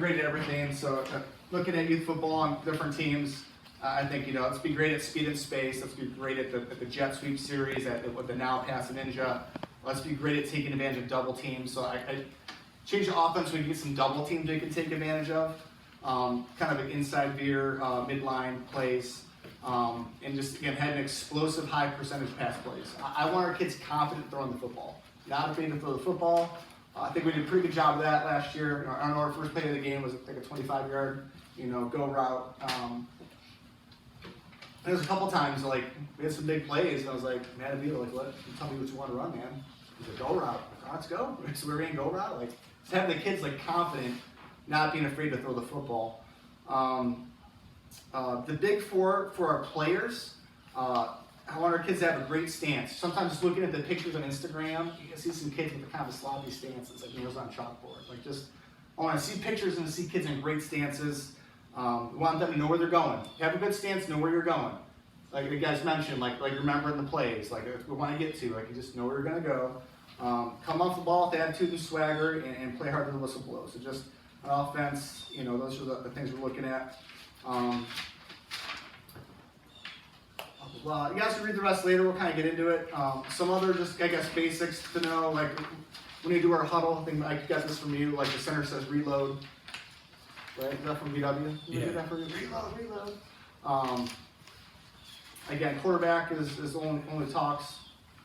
Great at everything. So looking at youth football on different teams, I think, let's be great at speed and space. Let's be great at the jet sweep series, with the now pass ninja. Let's be great at taking advantage of double teams. So I change the offense so we can get some double teams we can take advantage of. Kind of an inside veer, midline plays, and just, again, have an explosive high percentage pass plays. I want our kids confident throwing the football, not afraid to throw the football. I think we did a pretty good job of that last year. I know our first play of the game was like a 25-yard, go route. There's a couple times like we had some big plays, and I was like, man, what? Tell me what you want to run, man. He's like, go route. Let's go. So we're in go route. Like, just having the kids confident, not being afraid to throw the football. The big four for our players. I want our kids to have a great stance. Sometimes just looking at the pictures on Instagram, you can see some kids with a kind of a sloppy stance. It's like nails on chalkboard. I want to see pictures and see kids in great stances. We want them to know where they're going. Have a good stance, know where you're going. Like you guys mentioned, like remembering the plays, if we want to get to, you just know where you're going to go. Come off the ball with attitude and swagger, and play hard to the whistle blows. So just on offense, those are the things we're looking at. You guys can read the rest later. We'll kind of get into it. Some other basics to know, when we do our huddle, I think I got this from you, the center says reload. Right? Is that from VW? Yeah. That for you? Reload. Again, quarterback is only talks,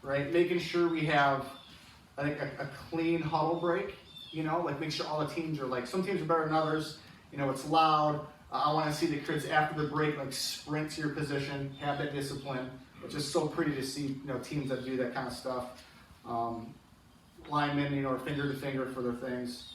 right? Making sure we have, I think, a clean huddle break. Make sure all the teams are some teams are better than others. It's loud. I want to see the kids after the break sprint to your position, have that discipline. It's just so pretty to see teams that do that kind of stuff. Linemen, finger to finger for their things.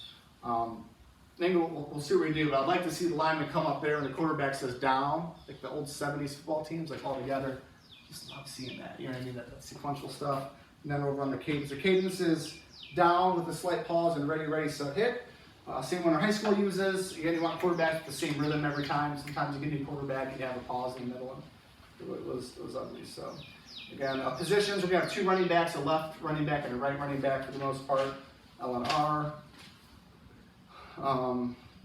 Maybe we'll see what we do, but I'd like to see the lineman come up there and the quarterback says down, like the old 70s football teams, all together. Just love seeing that. You know what I mean? That sequential stuff. And then over on the cadence. The cadence is down with a slight pause and ready, set, hit. Same one our high school uses. Again, you want quarterbacks with the same rhythm every time. Sometimes you get a new quarterback, you have a pause in the middle. It was ugly. So again, positions, we have two running backs, a left running back and a right running back for the most part. L and R.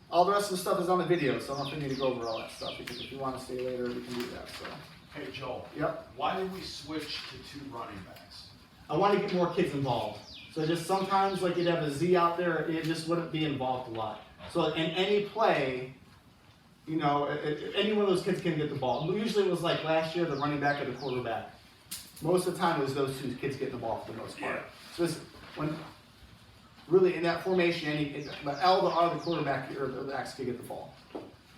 All the rest of the stuff is on the video, so I don't think we need to go over all that stuff, because if you want to stay later, we can do that. So. Hey Joel. Yep. Why did we switch to 2 running backs? I want to get more kids involved. So just sometimes, you'd have a Z out there, it just wouldn't be involved a lot. So in any play, any one of those kids can get the ball. Usually it was last year, the running back or the quarterback. Most of the time it was those two kids getting the ball for the most part. So really in that formation, the L, the R, the quarterback, or the backs could get the ball.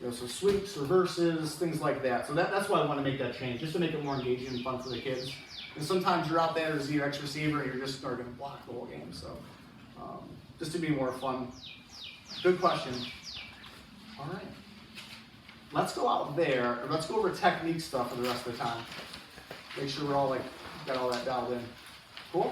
So sweeps, reverses, things like that. So that's why I want to make that change, just to make it more engaging and fun for the kids. And sometimes you're out there as your X receiver and you're just starting to block the whole game. So just to be more fun. Good question. All right. Let's go out there and let's go over technique stuff for the rest of the time. Make sure we're all got all that dialed in. Cool?